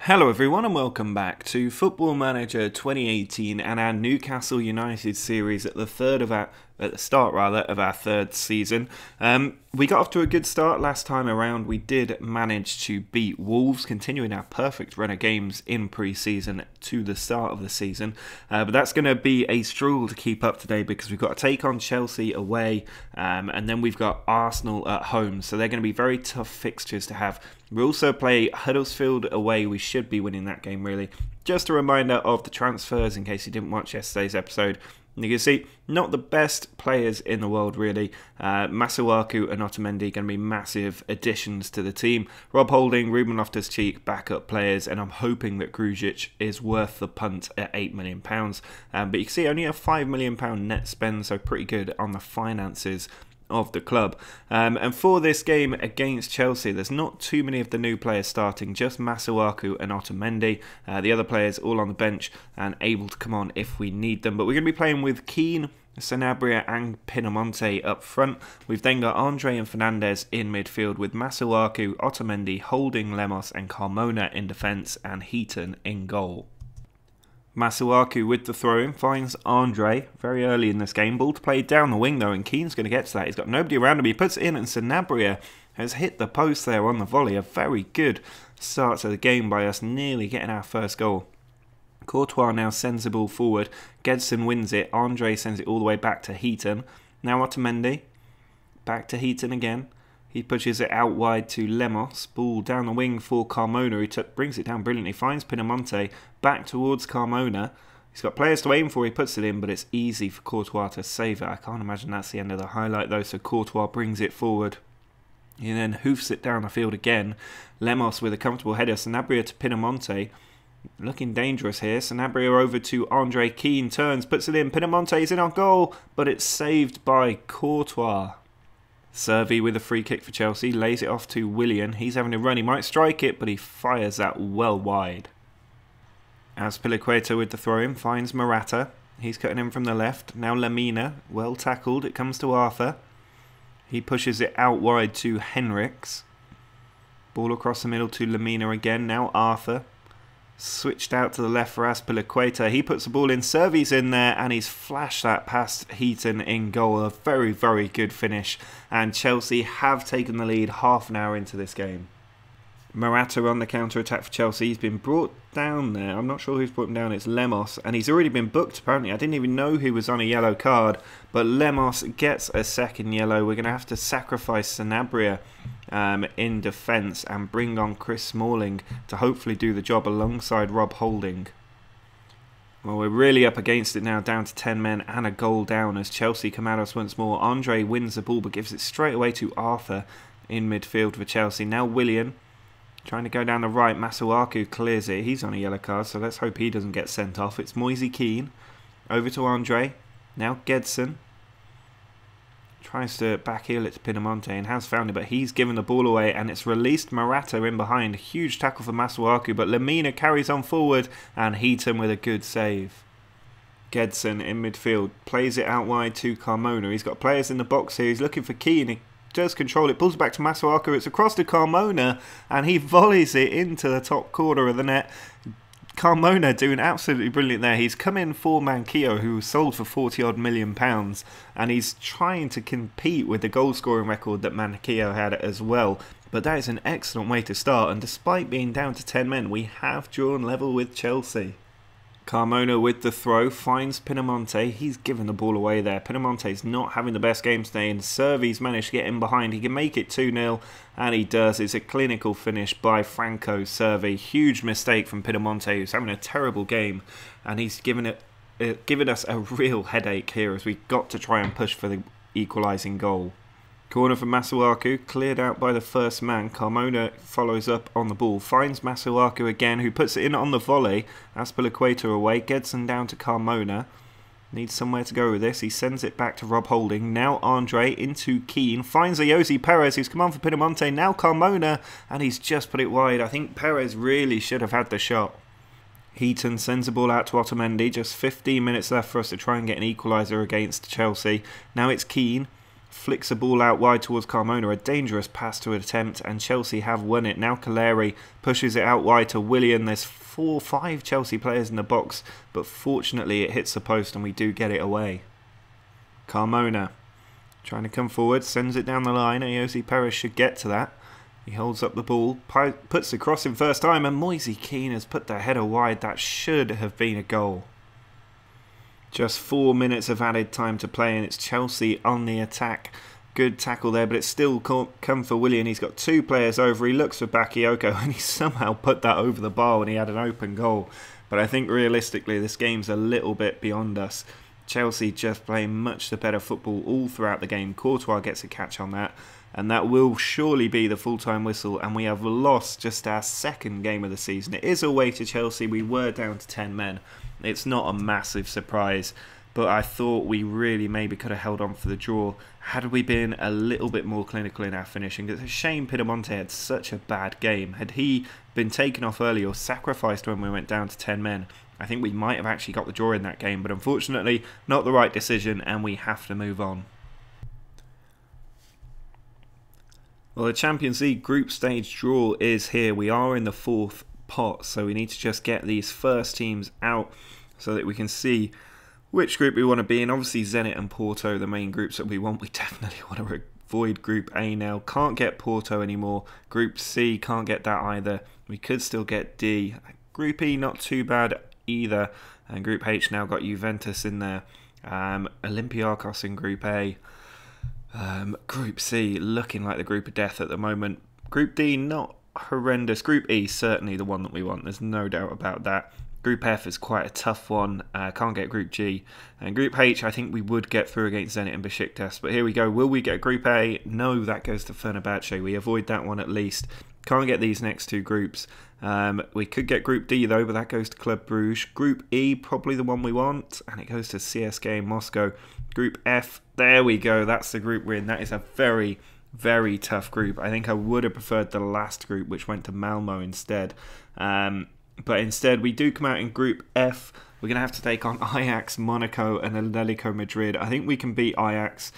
Hello everyone and welcome back to Football Manager 2018 and our Newcastle United series at the start of our third season. We got off to a good start last time around. We did manage to beat Wolves, continuing our perfect run of games in pre-season to the start of the season. But that's going to be a struggle to keep up today because we've got to take on Chelsea away and then we've got Arsenal at home. So they're going to be very tough fixtures to have. We also play Huddersfield away. We should be winning that game, really. Just a reminder of the transfers in case you didn't watch yesterday's episode. You can see, not the best players in the world, really. Masuaku and Otamendi going to be massive additions to the team. Rob Holding, Ruben Loftus-Cheek, backup players, and I'm hoping that Grujic is worth the punt at £8 million. But you can see only a £5 million net spend, so pretty good on the finances of the club. And for this game against Chelsea, there's not too many of the new players starting, just Masuaku and Otamendi. The other players all on the bench and able to come on if we need them. But we're going to be playing with Keane, Sanabria and Pinamonte up front. We've then got Andre and Fernandez in midfield with Masuaku, Otamendi, Holding, Lemos and Carmona in defence and Heaton in goal. Masuaku with the throw-in finds Andre very early in this game. Ball to play down the wing though, and Keane's going to get to that. He's got nobody around him. He puts it in, and Sanabria has hit the post there on the volley. A very good start to the game by us, nearly getting our first goal. Courtois now sends the ball forward. Gedson wins it. Andre sends it all the way back to Heaton. Now Otamendi. Back to Heaton again. He pushes it out wide to Lemos. Ball down the wing for Carmona. He brings it down brilliantly. Finds Pinamonte. Back towards Carmona. He's got players to aim for. He puts it in, but it's easy for Courtois to save it. I can't imagine that's the end of the highlight though. So Courtois brings it forward. He then hoofs it down the field again. Lemos with a comfortable header. Sanabria to Pinamonte. Looking dangerous here. Sanabria over to Andre. Keane turns, puts it in. Pinamonte's in on goal, but it's saved by Courtois. Servi with a free kick for Chelsea, lays it off to Willian. He's having a run, he might strike it, but he fires that well wide. Azpilicueta with the throw-in, finds Morata. He's cutting in from the left. Now Lamina, well tackled, it comes to Arthur. He pushes it out wide to Henriks. Ball across the middle to Lamina again, now Arthur. Switched out to the left for Azpilicueta. He puts the ball in. Servi's in there and he's flashed that past Heaton in goal. A very, very good finish. And Chelsea have taken the lead half an hour into this game. Morata on the counter-attack for Chelsea. He's been brought down there. I'm not sure who's brought him down. It's Lemos. And he's already been booked, apparently. I didn't even know he was on a yellow card. But Lemos gets a second yellow. We're going to have to sacrifice Sanabria in defence and bring on Chris Smalling to hopefully do the job alongside Rob Holding. Well, we're really up against it now, down to 10 men and a goal down as Chelsea come at us once more. Andre wins the ball but gives it straight away to Arthur in midfield for Chelsea. Now Willian trying to go down the right. Masuaku clears it. He's on a yellow card, so let's hope he doesn't get sent off. It's Moise Keane. Over to Andre. Now Gedson. Tries to backheel it to Pinamonte and has found it, but he's given the ball away and it's released Morata in behind. Huge tackle for Masuaku, but Lamina carries on forward and Heaton with a good save. Gedson in midfield. Plays it out wide to Carmona. He's got players in the box here. He's looking for Keane. He does control it, pulls it back to Masuaku, it's across to Carmona and he volleys it into the top corner of the net. Carmona doing absolutely brilliant there. He's come in for Manquillo, who was sold for £40 odd million, and he's trying to compete with the goal scoring record that Manquillo had as well. But that is an excellent way to start, and despite being down to 10 men, we have drawn level with Chelsea. Carmona with the throw finds Pinamonte. He's given the ball away there. Pinamonte's not having the best game today and Servi's managed to get in behind. He can make it 2-0 and he does. It's a clinical finish by Franco Servi. Huge mistake from Pinamonte, who's having a terrible game, and he's given us a real headache here as we've got to try and push for the equalising goal. Corner from Masuaku, cleared out by the first man. Carmona follows up on the ball, finds Masuaku again, who puts it in on the volley. Azpilicueta away, Gedson down to Carmona. Needs somewhere to go with this. He sends it back to Rob Holding. Now Andre into Keane, finds Ayoze Perez, who's come on for Pinamonte. Now Carmona, and he's just put it wide. I think Perez really should have had the shot. Heaton sends the ball out to Otamendi. Just 15 minutes left for us to try and get an equaliser against Chelsea. Now it's Keane. flicks a ball out wide towards Carmona, a dangerous pass to attempt, and Chelsea have won it. Now Caleri pushes it out wide to Willian. There's 4-5 Chelsea players in the box, but fortunately it hits the post and we do get it away. Carmona trying to come forward, sends it down the line. Ayoze Perez should get to that. He holds up the ball, puts the cross in first time, and Moise Kean has put the header wide. That should have been a goal. Just 4 minutes of added time to play, and it's Chelsea on the attack. Good tackle there, but it's still come for Willian. He's got 2 players over. He looks for Bakayoko, and he somehow put that over the bar when he had an open goal. But I think realistically, this game's a little bit beyond us. Chelsea just playing much the better football all throughout the game. Courtois gets a catch on that, and that will surely be the full-time whistle, and we have lost just our 2nd game of the season. It is away to Chelsea. We were down to 10 men. It's not a massive surprise, but I thought we really maybe could have held on for the draw had we been a little bit more clinical in our finishing. It's a shame Pinamonte had such a bad game. Had he been taken off early or sacrificed when we went down to 10 men, I think we might have actually got the draw in that game, but unfortunately not the right decision, and we have to move on. Well, the Champions League group stage draw is here. We are in the 4th pot, so we need to just get these first teams out so that we can see which group we want to be in. Obviously Zenit and Porto, the main groups that we want. We definitely want to avoid Group A now. Can't get Porto anymore. Group C, can't get that either. We could still get D. Group E, not too bad either. And Group H now got Juventus in there. Olympiacos in Group A. Group C, looking like the group of death at the moment. Group D, not horrendous. Group E, certainly the one that we want. There's no doubt about that. Group F is quite a tough one. Can't get Group G. And Group H, I think we would get through against Zenit and Besiktas. But here we go. Will we get Group A? No, that goes to Fenerbahce. We avoid that one at least. Can't get these next 2 groups. We could get Group D though, but that goes to Club Brugge. Group E, probably the one we want. And it goes to CSKA Moscow. Group F, there we go. That's the group we're in. That is a very, very tough group. I think I would have preferred the last group, which went to Malmo instead. But instead, we do come out in Group F. We're going to have to take on Ajax, Monaco, and Atletico Madrid. I think we can beat Ajax,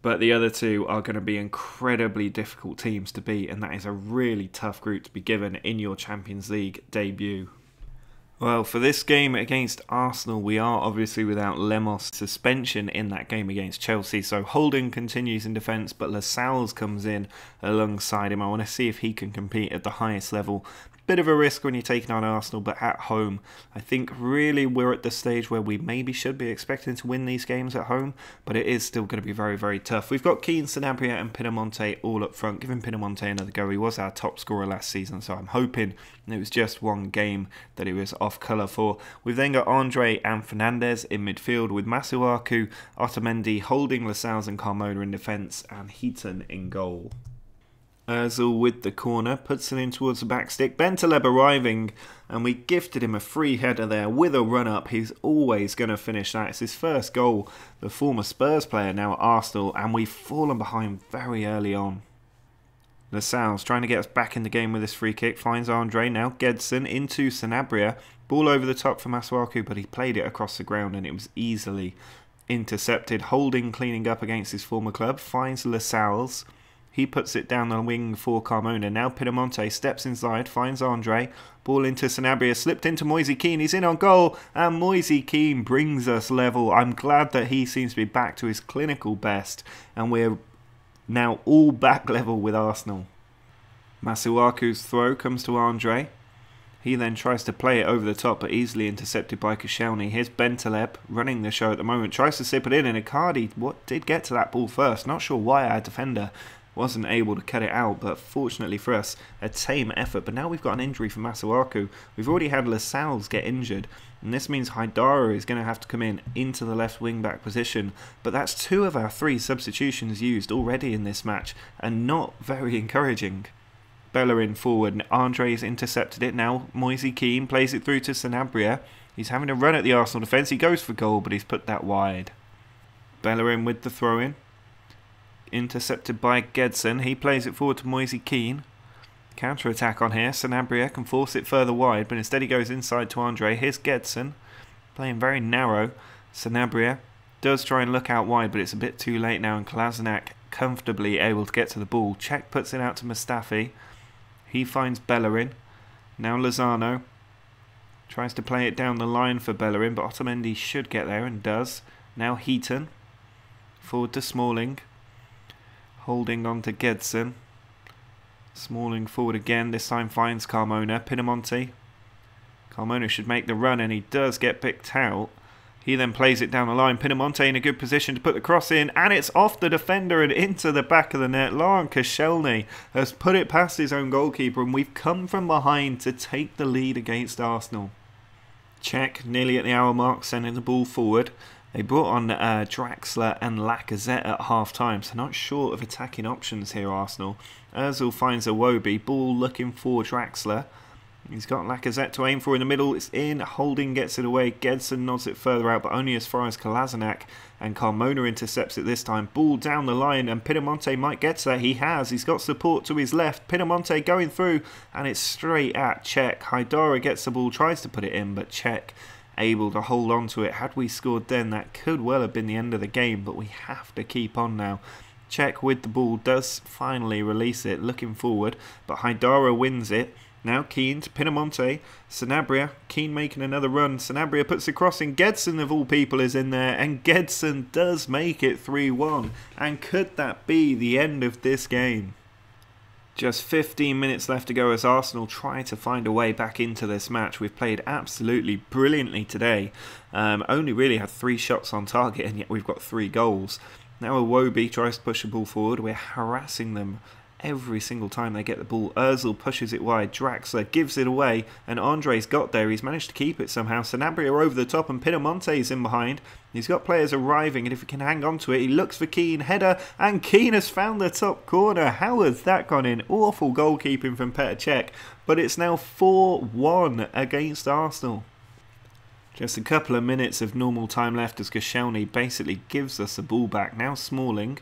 but the other 2 are going to be incredibly difficult teams to beat, and that is a really tough group to be given in your Champions League debut. Well, for this game against Arsenal, we are obviously without Lemos. Suspension in that game against Chelsea, so Holding continues in defence, but Lascelles comes in alongside him. I want to see if he can compete at the highest level. Bit of a risk when you're taking on Arsenal, but at home, I think really we're at the stage where we maybe should be expecting to win these games at home, but it is still going to be very, very tough. We've got Keane, Sanabria and Pinamonte all up front. Giving Pinamonte another go. He was our top scorer last season, so I'm hoping it was just one game that he was off colour for. We've then got Andre and Fernandez in midfield with Masuaku, Otamendi, Holding, Lascelles and Carmona in defence, and Heaton in goal. Ozil with the corner, puts it in towards the back stick. Bentaleb arriving, and we gifted him a free header there with a run-up. He's always going to finish that. It's his first goal, the former Spurs player now at Arsenal, and we've fallen behind very early on. Lascelles trying to get us back in the game with this free kick, finds Andre, now Gedson into Sanabria. Ball over the top for Masuaku, but he played it across the ground and it was easily intercepted. Holding cleaning up against his former club, finds Lascelles. He puts it down the wing for Carmona. Now Pinamonte steps inside, finds Andre. Ball into Sanabria, slipped into Moise Kean. He's in on goal, and Moise Kean brings us level. I'm glad that he seems to be back to his clinical best, and we're now all back level with Arsenal. Masuaku's throw comes to Andre. He then tries to play it over the top, but easily intercepted by Koscielny. Here's Bentaleb running the show at the moment. Tries to slip it in, and Icardi did get to that ball first. Not sure why our defender wasn't able to cut it out, but fortunately for us, a tame effort. But now we've got an injury for Masuaku. We've already had Lascelles get injured, and this means Haidara is going to have to come in into the left wing-back position. But that's 2 of our 3 substitutions used already in this match, and not very encouraging. Bellerin forward, Andre's intercepted it now. Moise Kean plays it through to Sanabria. He's having a run at the Arsenal defence. He goes for goal, but he's put that wide. Bellerin with the throw-in. Intercepted by Gedson. He plays it forward to Moise Kean. Counter-attack on here. Sanabria can force it further wide, but instead he goes inside to Andre. Here's Gedson, playing very narrow. Sanabria Does try and look out wide, but it's a bit too late now, and Kolasinac comfortably able to get to the ball. Cech puts it out to Mustafi. He finds Bellerin. Now Lozano tries to play it down the line for Bellerin, but Otamendi should get there and does. Now Heaton. Forward to Smalling. Holding on to Gedson. Smalling forward again. This time finds Carmona. Pinamonti. Carmona should make the run, and he does get picked out. He then plays it down the line. Pinamonti in a good position to put the cross in, and it's off the defender and into the back of the net. Laurent Koscielny has put it past his own goalkeeper, and we've come from behind to take the lead against Arsenal. Cech nearly at the hour mark, sending the ball forward. They brought on Draxler and Lacazette at half-time, so not short of attacking options here, Arsenal. Ozil finds Iwobi, ball looking for Draxler. He's got Lacazette to aim for in the middle. It's in. Holding gets it away. Gedson nods it further out, but only as far as Kolasinac. And Carmona intercepts it this time. Ball down the line, and Pinamonti might get to that. He has. He's got support to his left. Pinamonti going through, and it's straight at Cech. Haidara gets the ball, tries to put it in, but Cech able to hold on to it. Had we scored then, that could well have been the end of the game, but we have to keep on now. Cech with the ball does finally release it, looking forward, but Haidara wins it. Now Keane to Pinamonti. Sanabria. Keane making another run. Sanabria puts the cross in. Gedson of all people is in there. And Gedson does make it 3-1. And could that be the end of this game? Just 15 minutes left to go as Arsenal try to find a way back into this match. We've played absolutely brilliantly today. Only really had 3 shots on target, and yet we've got 3 goals. Now Iwobi tries to push the ball forward. We're harassing them every single time they get the ball. Ozil pushes it wide. Draxler gives it away, and Andre's got there. He's managed to keep it somehow. Sanabria over the top, and Pinamonti's in behind. He's got players arriving, and if he can hang on to it, he looks for Keane. Header, and Keane has found the top corner. How has that gone in? Awful goalkeeping from Petr Cech, but it's now 4-1 against Arsenal. Just a couple of minutes of normal time left as Koscielny basically gives us the ball back. Now Smalling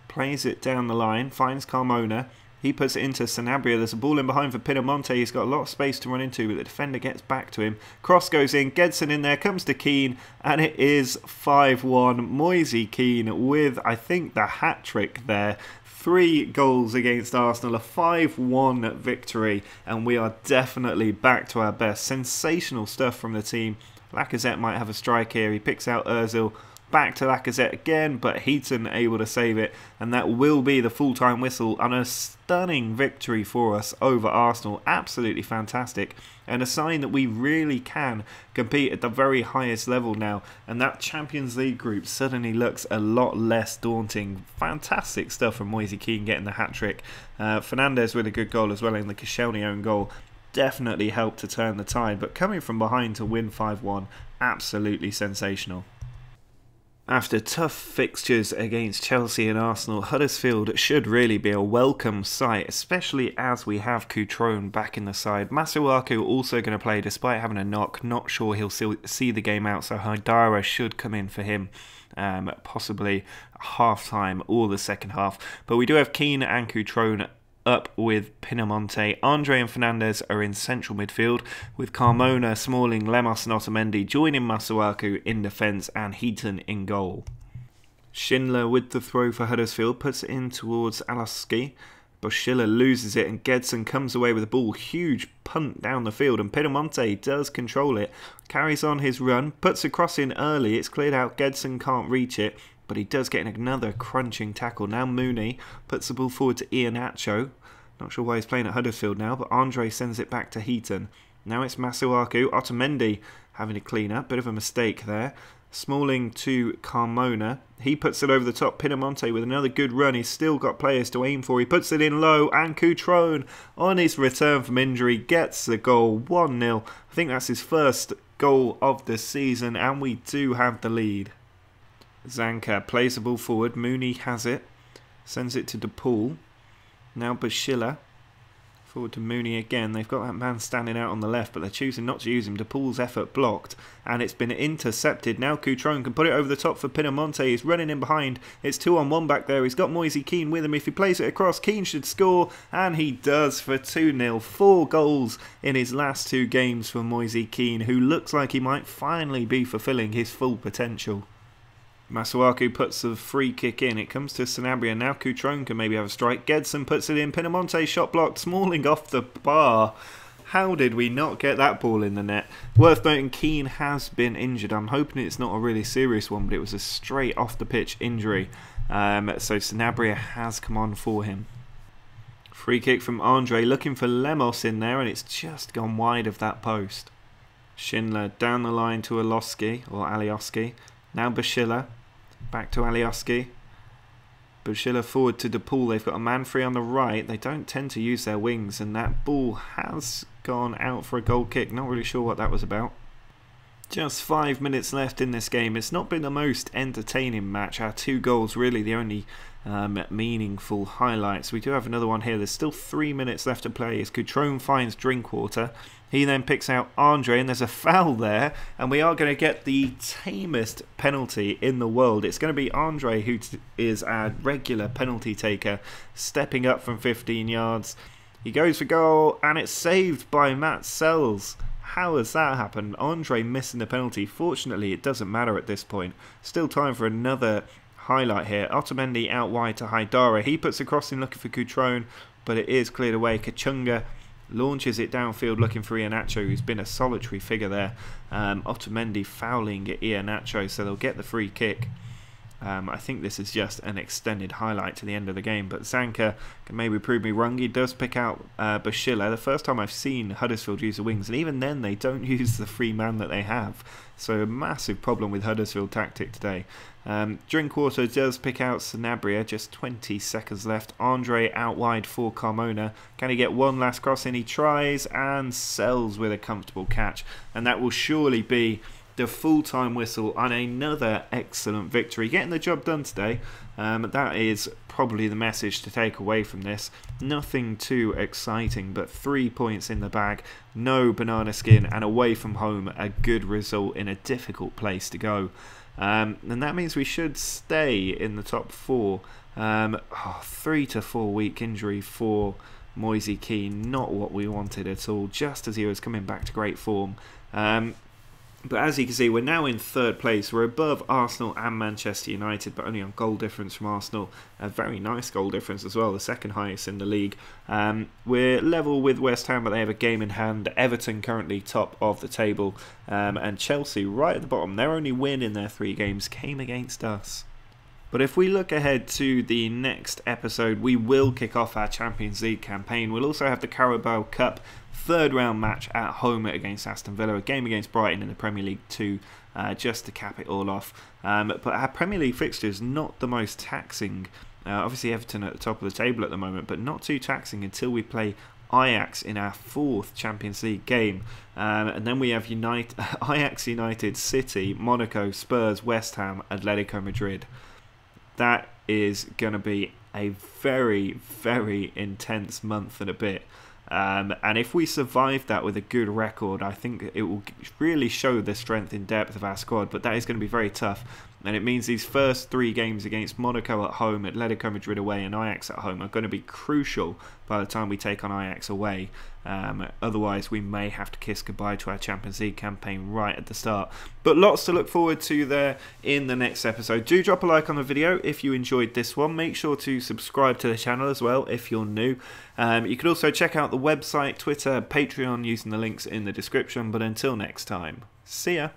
plays it down the line, finds Carmona. He puts it into Sanabria. There's a ball in behind for Pinamonti. He's got a lot of space to run into, but the defender gets back to him. Cross goes in. Gedson in there. Comes to Keane. And it is 5-1. Moise Keane with, I think, the hat-trick there. 3 goals against Arsenal. A 5-1 victory. And we are definitely back to our best. Sensational stuff from the team. Lacazette might have a strike here. He picks out Ozil. Back to Lacazette again, but Heaton able to save it, and that will be the full-time whistle on a stunning victory for us over Arsenal. Absolutely fantastic, and a sign that we really can compete at the very highest level now, and that Champions League group suddenly looks a lot less daunting. Fantastic stuff from Moise Keane getting the hat-trick. Fernandes with a good goal as well, and the Koscielny own goal definitely helped to turn the tide, but coming from behind to win 5-1, absolutely sensational. After tough fixtures against Chelsea and Arsenal, Huddersfield should really be a welcome sight, especially as we have Cutrone back in the side. Masuaku also going to play despite having a knock. Not sure he'll see the game out, so Haidara should come in for him. Possibly half-time or the second half. But we do have Keane and Cutrone up with Pinamonti. Andre and Fernandes are in central midfield, with Carmona, Smalling, Lemos and Otamendi joining Masuaku in defence and Heaton in goal. Schindler with the throw for Huddersfield, puts it in towards Alaski. Boschilla loses it and Gedson comes away with the ball. Huge punt down the field, and Pinamonti does control it. Carries on his run, puts a cross in early. It's cleared out. Gedson can't reach it, but he does get another crunching tackle. Now Mooney puts the ball forward to Iheanacho. Not sure why he's playing at Huddersfield now, but Andre sends it back to Heaton. Now it's Masuaku. Otamendi having to clean up. Bit of a mistake there. Smalling to Carmona. He puts it over the top. Pinamonti with another good run. He's still got players to aim for. He puts it in low, and Cutrone on his return from injury gets the goal. 1-0. I think that's his first goal of the season, and we do have the lead. Zanka plays the ball forward. Mooney has it. Sends it to DePaul. Now Boschilla. Forward to Mooney again. They've got that man standing out on the left, but they're choosing not to use him. DePaul's effort blocked, and it's been intercepted. Now Cutrone can put it over the top for Pinamonti. He's running in behind. It's 2-on-1 back there. He's got Moise Keane with him. If he plays it across, Keane should score, and he does for 2-0. 4 goals in his last 2 games for Moise Keane, who looks like he might finally be fulfilling his full potential. Masuaku puts the free kick in. It comes to Sanabria. Now Cutrone can maybe have a strike. Gedson puts it in. Pinamonte shot blocked. Smalling off the bar. How did we not get that ball in the net? Worth noting, Keane has been injured. I'm hoping it's not a really serious one, but it was a straight off the pitch injury. So Sanabria has come on for him. Free kick from Andre, looking for Lemos in there, and it's just gone wide of that post. Schindler down the line to Alioski. Now Bashila, back to Alioski. Bashila forward to DePaul. They've got a man free on the right. They don't tend to use their wings, and that ball has gone out for a goal kick. Not really sure what that was about. Just 5 minutes left in this game. It's not been the most entertaining match. Our 2 goals really the only meaningful highlights. We do have another one here. There's still 3 minutes left to play as Cutrone finds Drinkwater. He then picks out Andre, and there's a foul there, and we are going to get the tamest penalty in the world. It's going to be Andre, who is our regular penalty taker, stepping up from 15 yards. He goes for goal, and it's saved by Matt Sells. How has that happened? Andre missing the penalty. Fortunately, it doesn't matter at this point. Still time for another highlight here. Otamendi out wide to Haidara. He puts a crossing looking for Cutrone, but it is cleared away. Kachunga launches it downfield looking for Iheanacho, who's been a solitary figure there. Otamendi fouling Iheanacho, so they'll get the free kick. I think this is just an extended highlight to the end of the game, but Zanka can maybe prove me wrong. He does pick out Bashila. The first time I've seen Huddersfield use the wings, and even then they don't use the free man that they have. So a massive problem with Huddersfield tactic today. Drinkwater does pick out Sanabria, just 20 seconds left. Andre out wide for Carmona. Can he get one last cross in? He tries and Sells with a comfortable catch, and that will surely be the full-time whistle on another excellent victory. Getting the job done today. That is probably the message to take away from this. Nothing too exciting, but 3 points in the bag, no banana skin, and away from home, a good result in a difficult place to go. And that means we should stay in the top 4. 3 to 4 week injury for Moise Keane, not what we wanted at all, just as he was coming back to great form. But as you can see, we're now in 3rd place. We're above Arsenal and Manchester United, but only on goal difference from Arsenal. A very nice goal difference as well, the 2nd highest in the league. We're level with West Ham, but they have a game in hand. Everton currently top of the table, and Chelsea right at the bottom. Their only win in their 3 games came against us. But if we look ahead to the next episode, we will kick off our Champions League campaign. We'll also have the Carabao Cup 3rd round match at home against Aston Villa, a game against Brighton in the Premier League 2, just to cap it all off. But our Premier League fixture is not the most taxing. Obviously Everton at the top of the table at the moment, but not too taxing until we play Ajax in our 4th Champions League game. And then we have Ajax, United, City, Monaco, Spurs, West Ham, Atletico Madrid. That is going to be a very, very intense month and a bit. And if we survive that with a good record, I think it will really show the strength in depth of our squad. But that is going to be very tough. And it means these first 3 games against Monaco at home, Atletico Madrid away and Ajax at home are going to be crucial by the time we take on Ajax away. Otherwise, we may have to kiss goodbye to our Champions League campaign right at the start. But lots to look forward to there in the next episode. Do drop a like on the video if you enjoyed this one. Make sure to subscribe to the channel as well if you're new. You can also check out the website, Twitter, Patreon using the links in the description. But until next time, see ya.